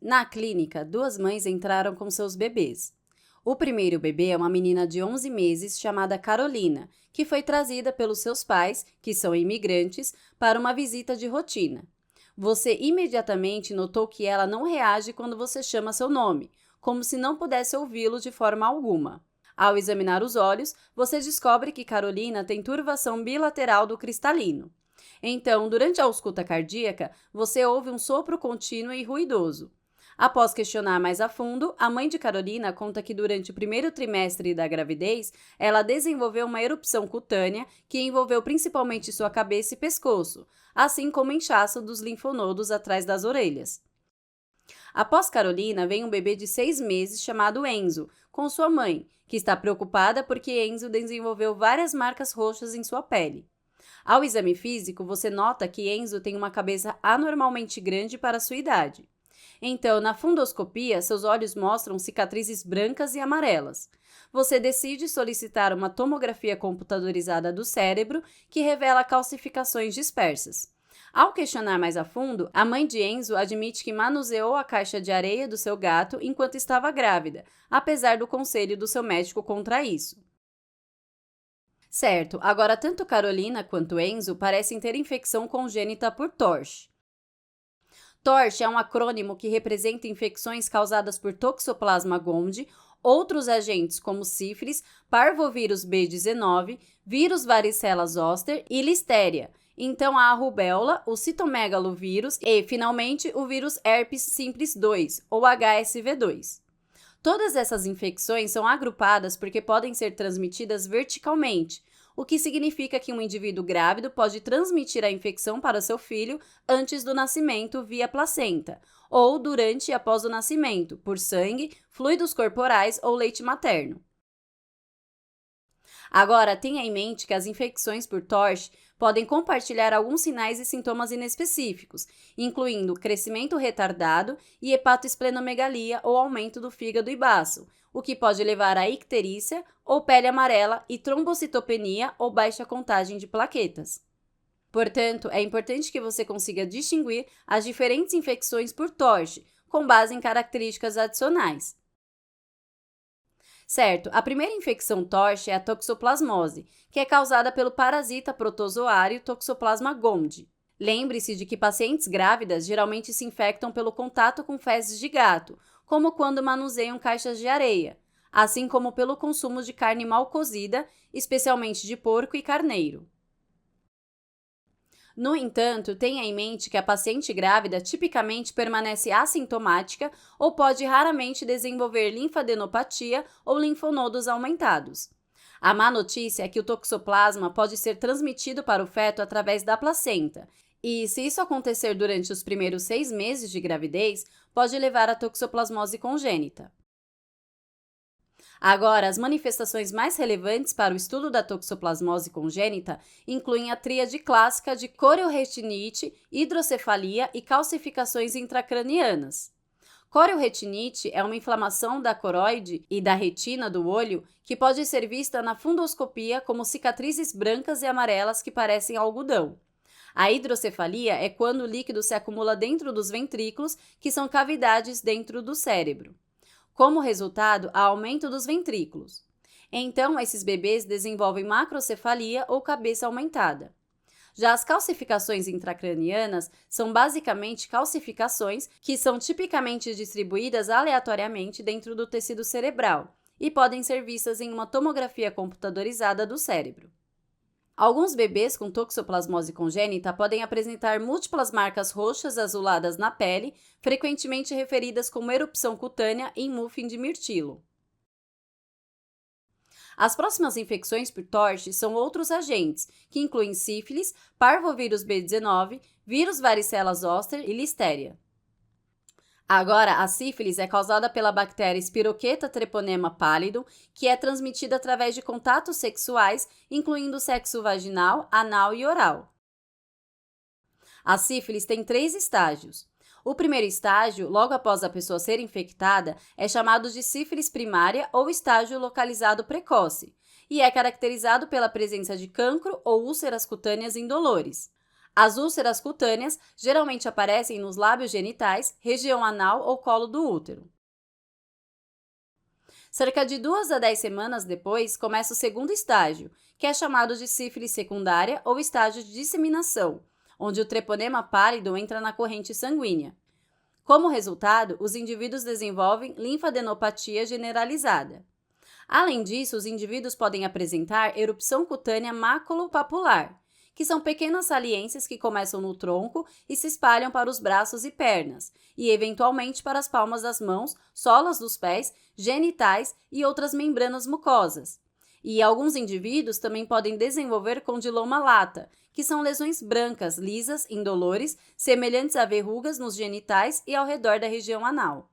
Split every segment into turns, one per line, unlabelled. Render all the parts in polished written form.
Na clínica, duas mães entraram com seus bebês. O primeiro bebê é uma menina de 11 meses chamada Carolina, que foi trazida pelos seus pais, que são imigrantes, para uma visita de rotina. Você imediatamente notou que ela não reage quando você chama seu nome, como se não pudesse ouvi-lo de forma alguma. Ao examinar os olhos, você descobre que Carolina tem turvação bilateral do cristalino. Então, durante a ausculta cardíaca, você ouve um sopro contínuo e ruidoso. Após questionar mais a fundo, a mãe de Carolina conta que durante o primeiro trimestre da gravidez, ela desenvolveu uma erupção cutânea que envolveu principalmente sua cabeça e pescoço, assim como inchaço dos linfonodos atrás das orelhas. Após Carolina, vem um bebê de 6 meses chamado Enzo, com sua mãe, que está preocupada porque Enzo desenvolveu várias marcas roxas em sua pele. Ao exame físico, você nota que Enzo tem uma cabeça anormalmente grande para sua idade. Então, na fundoscopia, seus olhos mostram cicatrizes brancas e amarelas. Você decide solicitar uma tomografia computadorizada do cérebro, que revela calcificações dispersas. Ao questionar mais a fundo, a mãe de Enzo admite que manuseou a caixa de areia do seu gato enquanto estava grávida, apesar do conselho do seu médico contra isso. Certo, agora tanto Carolina quanto Enzo parecem ter infecção congênita por TORCH. TORCH é um acrônimo que representa infecções causadas por Toxoplasma gondii, outros agentes como sífilis, parvovírus B19, vírus varicela zoster e listéria. Então há a rubéola, o citomegalovírus e, finalmente, o vírus herpes simplex 2, ou HSV2. Todas essas infecções são agrupadas porque podem ser transmitidas verticalmente, o que significa que um indivíduo grávido pode transmitir a infecção para seu filho antes do nascimento via placenta, ou durante e após o nascimento, por sangue, fluidos corporais ou leite materno. Agora, tenha em mente que as infecções por TORCH podem compartilhar alguns sinais e sintomas inespecíficos, incluindo crescimento retardado e hepatoesplenomegalia ou aumento do fígado e baço, o que pode levar a icterícia ou pele amarela e trombocitopenia ou baixa contagem de plaquetas. Portanto, é importante que você consiga distinguir as diferentes infecções por TORCH, com base em características adicionais. Certo, a primeira infecção TORCH é a toxoplasmose, que é causada pelo parasita protozoário Toxoplasma gondii. Lembre-se de que pacientes grávidas geralmente se infectam pelo contato com fezes de gato, como quando manuseiam caixas de areia, assim como pelo consumo de carne mal cozida, especialmente de porco e carneiro. No entanto, tenha em mente que a paciente grávida tipicamente permanece assintomática ou pode raramente desenvolver linfadenopatia ou linfonodos aumentados. A má notícia é que o toxoplasma pode ser transmitido para o feto através da placenta, e se isso acontecer durante os primeiros 6 meses de gravidez, pode levar à toxoplasmose congênita. Agora, as manifestações mais relevantes para o estudo da toxoplasmose congênita incluem a tríade clássica de corioretinite, hidrocefalia e calcificações intracranianas. Corioretinite é uma inflamação da coroide e da retina do olho que pode ser vista na fundoscopia como cicatrizes brancas e amarelas que parecem algodão. A hidrocefalia é quando o líquido se acumula dentro dos ventrículos, que são cavidades dentro do cérebro. Como resultado, há aumento dos ventrículos. Então, esses bebês desenvolvem macrocefalia ou cabeça aumentada. Já as calcificações intracranianas são basicamente calcificações que são tipicamente distribuídas aleatoriamente dentro do tecido cerebral e podem ser vistas em uma tomografia computadorizada do cérebro. Alguns bebês com toxoplasmose congênita podem apresentar múltiplas marcas roxas azuladas na pele, frequentemente referidas como erupção cutânea em muffin de mirtilo. As próximas infecções por TORCH são outros agentes, que incluem sífilis, parvovírus B19, vírus varicela zoster e listéria. Agora, a sífilis é causada pela bactéria Spirocheta treponema pallidum, que é transmitida através de contatos sexuais, incluindo sexo vaginal, anal e oral. A sífilis tem 3 estágios. O primeiro estágio, logo após a pessoa ser infectada, é chamado de sífilis primária ou estágio localizado precoce, e é caracterizado pela presença de cancro ou úlceras cutâneas indolores. As úlceras cutâneas geralmente aparecem nos lábios genitais, região anal ou colo do útero. Cerca de 2 a 10 semanas depois, começa o segundo estágio, que é chamado de sífilis secundária ou estágio de disseminação, onde o treponema pálido entra na corrente sanguínea. Como resultado, os indivíduos desenvolvem linfadenopatia generalizada. Além disso, os indivíduos podem apresentar erupção cutânea maculopapular, que são pequenas saliências que começam no tronco e se espalham para os braços e pernas, e eventualmente para as palmas das mãos, solas dos pés, genitais e outras membranas mucosas. E alguns indivíduos também podem desenvolver condiloma lata, que são lesões brancas, lisas, indolores, semelhantes a verrugas nos genitais e ao redor da região anal.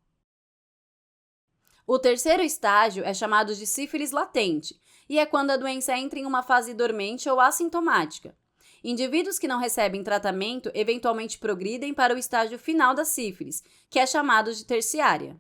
O terceiro estágio é chamado de sífilis latente, e é quando a doença entra em uma fase dormente ou assintomática. Indivíduos que não recebem tratamento eventualmente progridem para o estágio final da sífilis, que é chamado de terciária.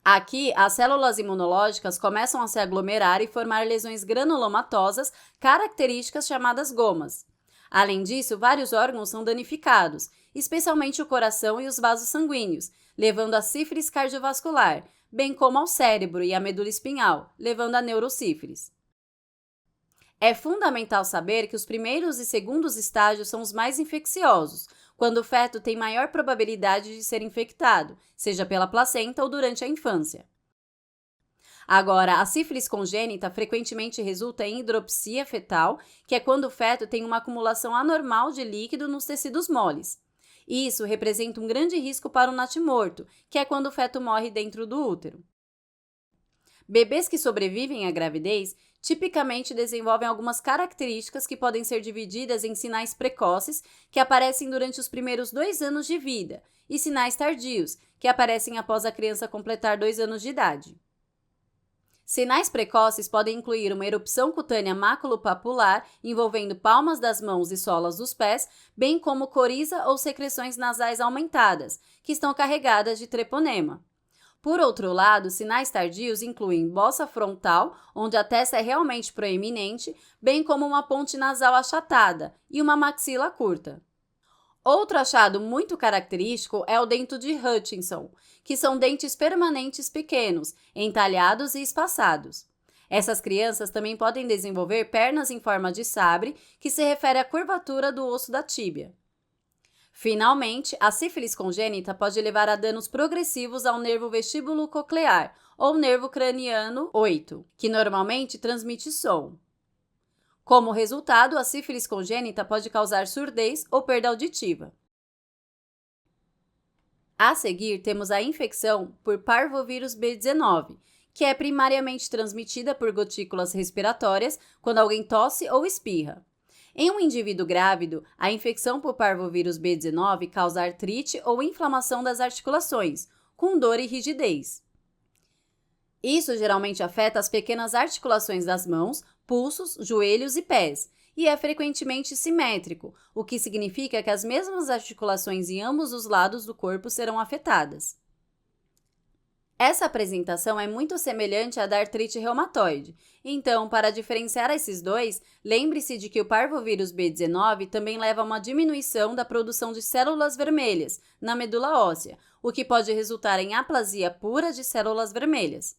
Aqui, as células imunológicas começam a se aglomerar e formar lesões granulomatosas características chamadas gomas. Além disso, vários órgãos são danificados, especialmente o coração e os vasos sanguíneos, levando a sífilis cardiovascular, bem como ao cérebro e à medula espinhal, levando a neurosífilis. É fundamental saber que os primeiros e segundos estágios são os mais infecciosos, quando o feto tem maior probabilidade de ser infectado, seja pela placenta ou durante a infância. Agora, a sífilis congênita frequentemente resulta em hidropsia fetal, que é quando o feto tem uma acumulação anormal de líquido nos tecidos moles. Isso representa um grande risco para o natimorto, que é quando o feto morre dentro do útero. Bebês que sobrevivem à gravidez tipicamente desenvolvem algumas características que podem ser divididas em sinais precoces, que aparecem durante os primeiros 2 anos de vida, e sinais tardios, que aparecem após a criança completar 2 anos de idade. Sinais precoces podem incluir uma erupção cutânea maculopapular envolvendo palmas das mãos e solas dos pés, bem como coriza ou secreções nasais aumentadas, que estão carregadas de treponema. Por outro lado, sinais tardios incluem bossa frontal, onde a testa é realmente proeminente, bem como uma ponte nasal achatada e uma maxila curta. Outro achado muito característico é o dento de Hutchinson, que são dentes permanentes pequenos, entalhados e espaçados. Essas crianças também podem desenvolver pernas em forma de sabre, que se refere à curvatura do osso da tíbia. Finalmente, a sífilis congênita pode levar a danos progressivos ao nervo vestíbulo coclear, ou nervo craniano 8, que normalmente transmite som. Como resultado, a sífilis congênita pode causar surdez ou perda auditiva. A seguir, temos a infecção por parvovírus B19, que é primariamente transmitida por gotículas respiratórias quando alguém tosse ou espirra. Em um indivíduo grávido, a infecção por parvovírus B19 causa artrite ou inflamação das articulações, com dor e rigidez. Isso geralmente afeta as pequenas articulações das mãos, pulsos, joelhos e pés, e é frequentemente simétrico, o que significa que as mesmas articulações em ambos os lados do corpo serão afetadas. Essa apresentação é muito semelhante à da artrite reumatoide. Então, para diferenciar esses dois, lembre-se de que o parvovírus B19 também leva a uma diminuição da produção de células vermelhas na medula óssea, o que pode resultar em aplasia pura de células vermelhas.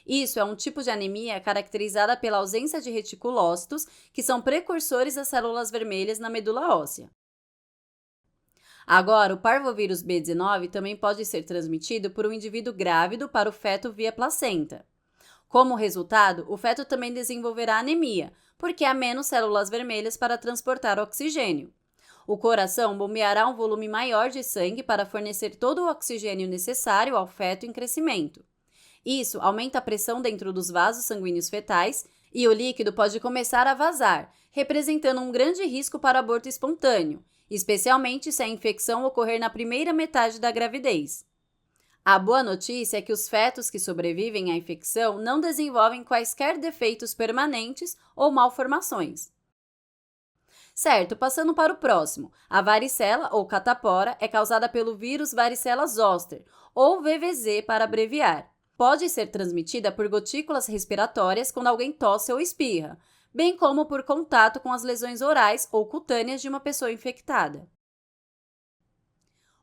Isso é um tipo de anemia caracterizada pela ausência de reticulócitos, que são precursores das células vermelhas na medula óssea. Agora, o parvovírus B19 também pode ser transmitido por um indivíduo grávido para o feto via placenta. Como resultado, o feto também desenvolverá anemia, porque há menos células vermelhas para transportar oxigênio. O coração bombeará um volume maior de sangue para fornecer todo o oxigênio necessário ao feto em crescimento. Isso aumenta a pressão dentro dos vasos sanguíneos fetais e o líquido pode começar a vazar, representando um grande risco para aborto espontâneo, especialmente se a infecção ocorrer na primeira metade da gravidez. A boa notícia é que os fetos que sobrevivem à infecção não desenvolvem quaisquer defeitos permanentes ou malformações. Certo, passando para o próximo, a varicela ou catapora é causada pelo vírus varicela zoster, ou VVZ para abreviar. Pode ser transmitida por gotículas respiratórias quando alguém tosse ou espirra, bem como por contato com as lesões orais ou cutâneas de uma pessoa infectada.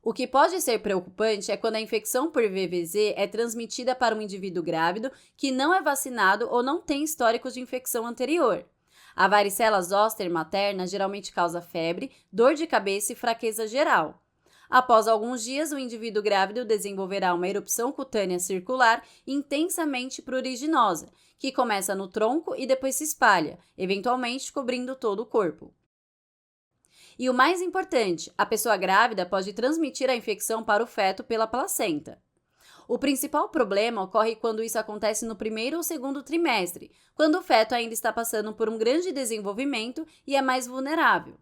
O que pode ser preocupante é quando a infecção por VVZ é transmitida para um indivíduo grávido que não é vacinado ou não tem histórico de infecção anterior. A varicela zoster materna geralmente causa febre, dor de cabeça e fraqueza geral. Após alguns dias, o indivíduo grávido desenvolverá uma erupção cutânea circular intensamente pruriginosa, que começa no tronco e depois se espalha, eventualmente cobrindo todo o corpo. E o mais importante, a pessoa grávida pode transmitir a infecção para o feto pela placenta. O principal problema ocorre quando isso acontece no primeiro ou segundo trimestre, quando o feto ainda está passando por um grande desenvolvimento e é mais vulnerável.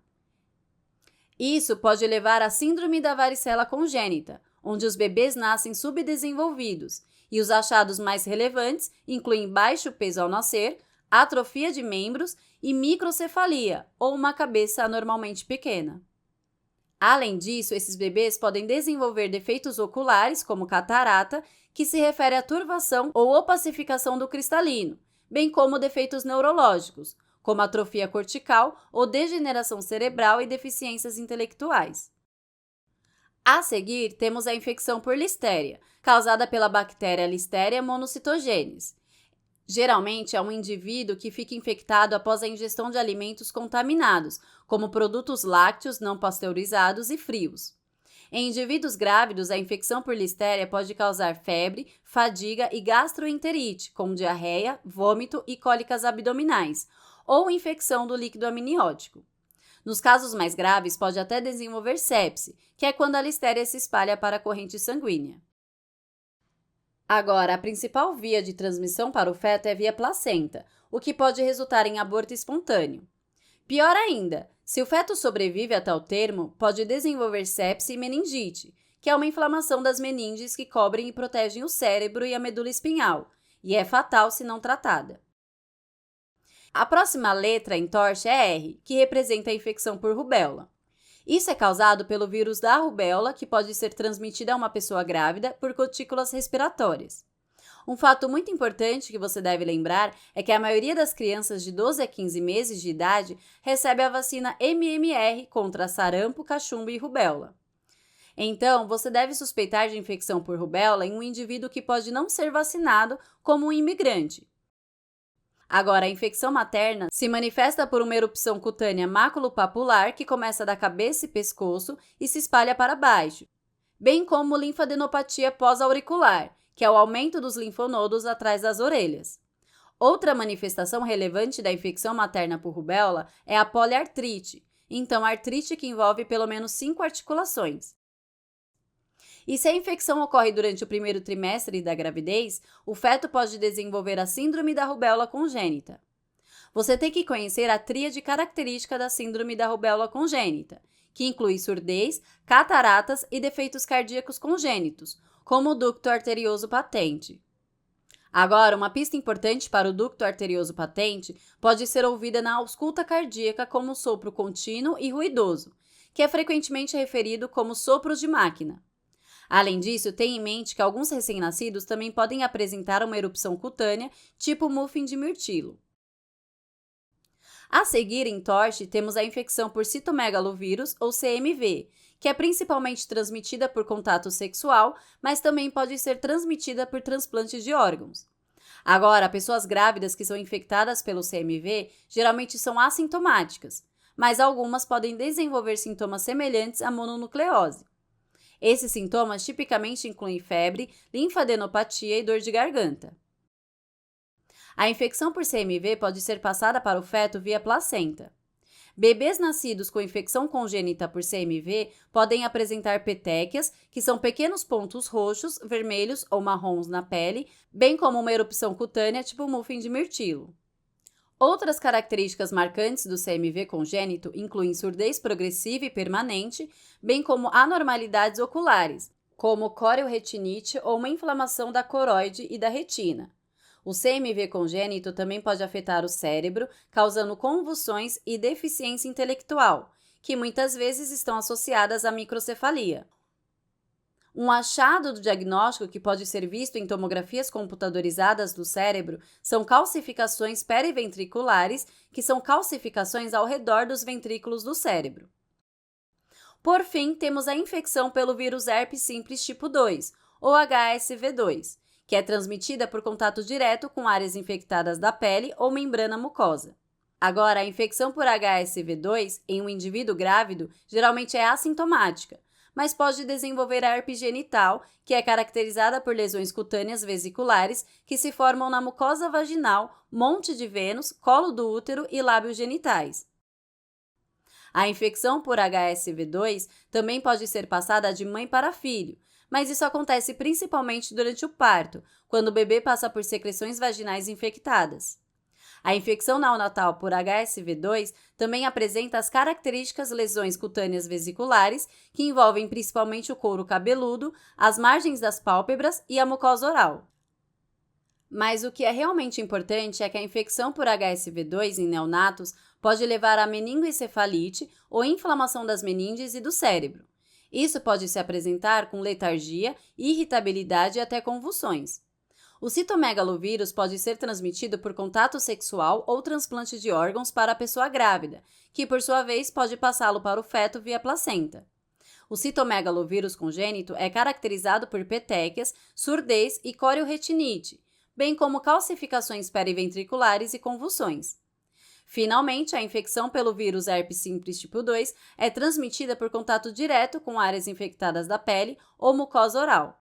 Isso pode levar à síndrome da varicela congênita, onde os bebês nascem subdesenvolvidos, e os achados mais relevantes incluem baixo peso ao nascer, atrofia de membros e microcefalia, ou uma cabeça anormalmente pequena. Além disso, esses bebês podem desenvolver defeitos oculares, como catarata, que se refere à turvação ou opacificação do cristalino, bem como defeitos neurológicos, como atrofia cortical ou degeneração cerebral e deficiências intelectuais. A seguir, temos a infecção por listéria, causada pela bactéria Listeria monocytogenes. Geralmente, é um indivíduo que fica infectado após a ingestão de alimentos contaminados, como produtos lácteos não pasteurizados e frios. Em indivíduos grávidos, a infecção por listéria pode causar febre, fadiga e gastroenterite, como diarreia, vômito e cólicas abdominais, ou infecção do líquido amniótico. Nos casos mais graves, pode até desenvolver sepse, que é quando a listéria se espalha para a corrente sanguínea. Agora, a principal via de transmissão para o feto é via placenta, o que pode resultar em aborto espontâneo. Pior ainda, se o feto sobrevive até o termo, pode desenvolver sepse e meningite, que é uma inflamação das meninges que cobrem e protegem o cérebro e a medula espinhal, e é fatal se não tratada. A próxima letra em TORCH é R, que representa a infecção por rubéola. Isso é causado pelo vírus da rubéola, que pode ser transmitida a uma pessoa grávida por gotículas respiratórias. Um fato muito importante que você deve lembrar é que a maioria das crianças de 12 a 15 meses de idade recebe a vacina MMR contra sarampo, cachumba e rubéola. Então, você deve suspeitar de infecção por rubéola em um indivíduo que pode não ser vacinado, como um imigrante. Agora, a infecção materna se manifesta por uma erupção cutânea maculopapular que começa da cabeça e pescoço e se espalha para baixo, bem como linfadenopatia pós-auricular, que é o aumento dos linfonodos atrás das orelhas. Outra manifestação relevante da infecção materna por rubéola é a poliartrite, então artrite que envolve pelo menos 5 articulações. E se a infecção ocorre durante o primeiro trimestre da gravidez, o feto pode desenvolver a síndrome da rubéola congênita. Você tem que conhecer a tríade característica da síndrome da rubéola congênita, que inclui surdez, cataratas e defeitos cardíacos congênitos, como o ducto arterioso patente. Agora, uma pista importante para o ducto arterioso patente pode ser ouvida na ausculta cardíaca como sopro contínuo e ruidoso, que é frequentemente referido como sopros de máquina. Além disso, tenha em mente que alguns recém-nascidos também podem apresentar uma erupção cutânea, tipo muffin de mirtilo. A seguir, em TORCH, temos a infecção por citomegalovírus, ou CMV, que é principalmente transmitida por contato sexual, mas também pode ser transmitida por transplantes de órgãos. Agora, pessoas grávidas que são infectadas pelo CMV geralmente são assintomáticas, mas algumas podem desenvolver sintomas semelhantes à mononucleose. Esses sintomas tipicamente incluem febre, linfadenopatia e dor de garganta. A infecção por CMV pode ser passada para o feto via placenta. Bebês nascidos com infecção congênita por CMV podem apresentar petequias, que são pequenos pontos roxos, vermelhos ou marrons na pele, bem como uma erupção cutânea tipo muffin de mirtilo. Outras características marcantes do CMV congênito incluem surdez progressiva e permanente, bem como anormalidades oculares, como corioretinite ou uma inflamação da coroide e da retina. O CMV congênito também pode afetar o cérebro, causando convulsões e deficiência intelectual, que muitas vezes estão associadas à microcefalia. Um achado do diagnóstico que pode ser visto em tomografias computadorizadas do cérebro são calcificações periventriculares, que são calcificações ao redor dos ventrículos do cérebro. Por fim, temos a infecção pelo vírus herpes simples tipo 2, ou HSV2, que é transmitida por contato direto com áreas infectadas da pele ou membrana mucosa. Agora, a infecção por HSV2 em um indivíduo grávido geralmente é assintomática, mas pode desenvolver a herpes genital, que é caracterizada por lesões cutâneas vesiculares que se formam na mucosa vaginal, monte de Vênus, colo do útero e lábios genitais. A infecção por HSV2 também pode ser passada de mãe para filho, mas isso acontece principalmente durante o parto, quando o bebê passa por secreções vaginais infectadas. A infecção neonatal por HSV2 também apresenta as características lesões cutâneas vesiculares, que envolvem principalmente o couro cabeludo, as margens das pálpebras e a mucosa oral. Mas o que é realmente importante é que a infecção por HSV2 em neonatos pode levar a meningoencefalite ou inflamação das meninges e do cérebro. Isso pode se apresentar com letargia, irritabilidade e até convulsões. O citomegalovírus pode ser transmitido por contato sexual ou transplante de órgãos para a pessoa grávida, que por sua vez pode passá-lo para o feto via placenta. O citomegalovírus congênito é caracterizado por petequias, surdez e corioretinite, bem como calcificações periventriculares e convulsões. Finalmente, a infecção pelo vírus herpes simples tipo 2 é transmitida por contato direto com áreas infectadas da pele ou mucosa oral.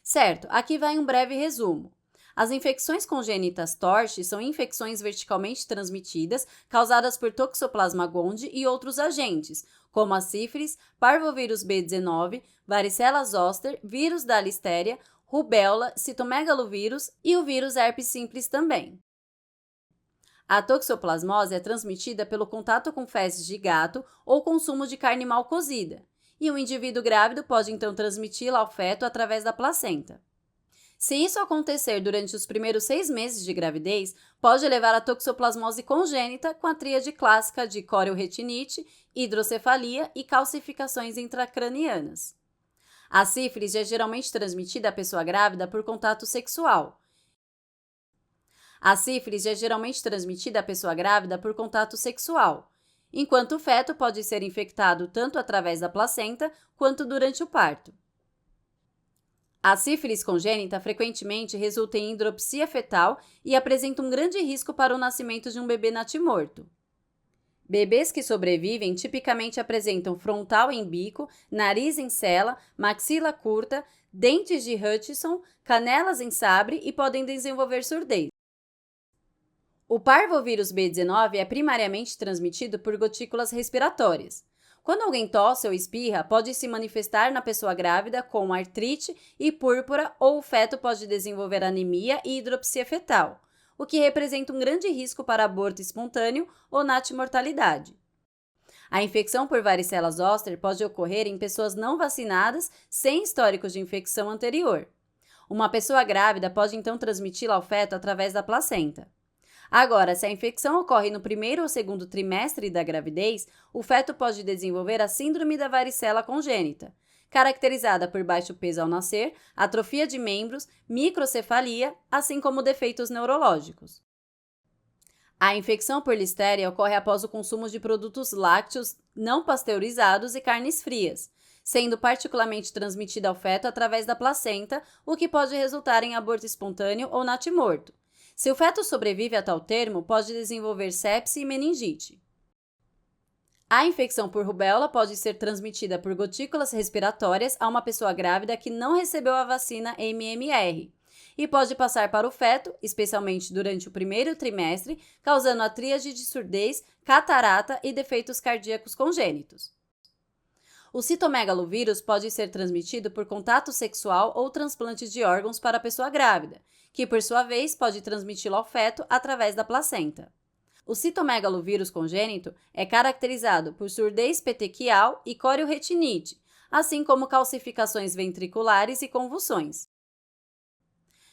Certo, aqui vai um breve resumo. As infecções congênitas TORCH são infecções verticalmente transmitidas causadas por Toxoplasma gondii e outros agentes, como a sífilis, parvovírus B19, varicela zoster, vírus da listéria, rubéola, citomegalovírus e o vírus herpes simples também. A toxoplasmose é transmitida pelo contato com fezes de gato ou consumo de carne mal cozida, e o indivíduo grávido pode então transmiti-la ao feto através da placenta. Se isso acontecer durante os primeiros 6 meses de gravidez, pode levar à toxoplasmose congênita com a tríade clássica de corioretinite, hidrocefalia e calcificações intracranianas. A sífilis é geralmente transmitida à pessoa grávida por contato sexual. Enquanto o feto pode ser infectado tanto através da placenta quanto durante o parto. A sífilis congênita frequentemente resulta em hidropsia fetal e apresenta um grande risco para o nascimento de um bebê natimorto. Bebês que sobrevivem tipicamente apresentam frontal em bico, nariz em sela, maxila curta, dentes de Hutchinson, canelas em sabre e podem desenvolver surdez. O parvovírus B19 é primariamente transmitido por gotículas respiratórias. Quando alguém tosse ou espirra, pode se manifestar na pessoa grávida com artrite e púrpura, ou o feto pode desenvolver anemia e hidropsia fetal, o que representa um grande risco para aborto espontâneo ou natimortalidade. A infecção por varicela zoster pode ocorrer em pessoas não vacinadas sem históricos de infecção anterior. Uma pessoa grávida pode então transmiti-la ao feto através da placenta. Agora, se a infecção ocorre no primeiro ou segundo trimestre da gravidez, o feto pode desenvolver a síndrome da varicela congênita, caracterizada por baixo peso ao nascer, atrofia de membros, microcefalia, assim como defeitos neurológicos. A infecção por listéria ocorre após o consumo de produtos lácteos não pasteurizados e carnes frias, sendo particularmente transmitida ao feto através da placenta, o que pode resultar em aborto espontâneo ou natimorto. Se o feto sobrevive a tal termo, pode desenvolver sepse e meningite. A infecção por rubéola pode ser transmitida por gotículas respiratórias a uma pessoa grávida que não recebeu a vacina MMR e pode passar para o feto, especialmente durante o primeiro trimestre, causando a tríade de surdez, catarata e defeitos cardíacos congênitos. O citomegalovírus pode ser transmitido por contato sexual ou transplante de órgãos para a pessoa grávida, que por sua vez pode transmiti-lo ao feto através da placenta. O citomegalovírus congênito é caracterizado por surdez petequial e corioretinite, assim como calcificações ventriculares e convulsões.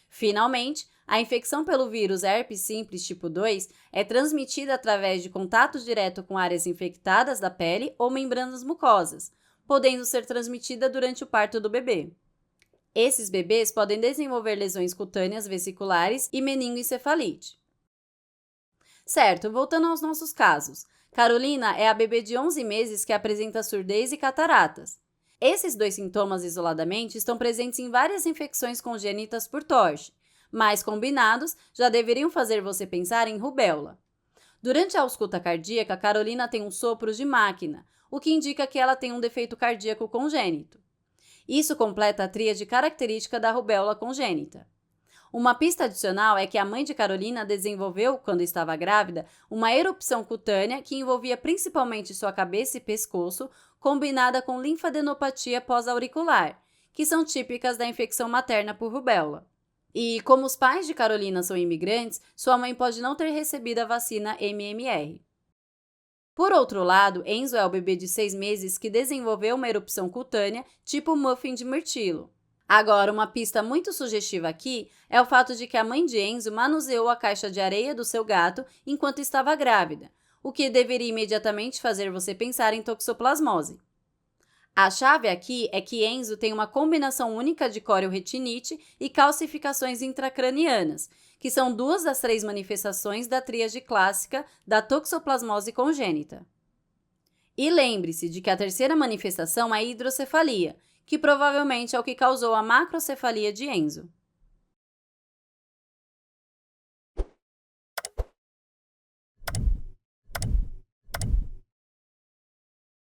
Finalmente, a infecção pelo vírus herpes simples tipo 2 é transmitida através de contato direto com áreas infectadas da pele ou membranas mucosas, podendo ser transmitida durante o parto do bebê. Esses bebês podem desenvolver lesões cutâneas vesiculares e meningoencefalite. Certo, voltando aos nossos casos. Carolina é a bebê de 11 meses que apresenta surdez e cataratas. Esses dois sintomas isoladamente estão presentes em várias infecções congênitas por TORCH, mas combinados já deveriam fazer você pensar em rubéola. Durante a ausculta cardíaca, Carolina tem um sopro de máquina, o que indica que ela tem um defeito cardíaco congênito. Isso completa a tríade característica da rubéola congênita. Uma pista adicional é que a mãe de Carolina desenvolveu, quando estava grávida, uma erupção cutânea que envolvia principalmente sua cabeça e pescoço, combinada com linfadenopatia pós-auricular, que são típicas da infecção materna por rubéola. E, como os pais de Carolina são imigrantes, sua mãe pode não ter recebido a vacina MMR. Por outro lado, Enzo é o bebê de 6 meses que desenvolveu uma erupção cutânea tipo muffin de mirtilo. Agora, uma pista muito sugestiva aqui é o fato de que a mãe de Enzo manuseou a caixa de areia do seu gato enquanto estava grávida, o que deveria imediatamente fazer você pensar em toxoplasmose. A chave aqui é que Enzo tem uma combinação única de corioretinite e calcificações intracranianas, que são 2 das 3 manifestações da tríade clássica da toxoplasmose congênita. E lembre-se de que a terceira manifestação é a hidrocefalia, que provavelmente é o que causou a macrocefalia de Enzo.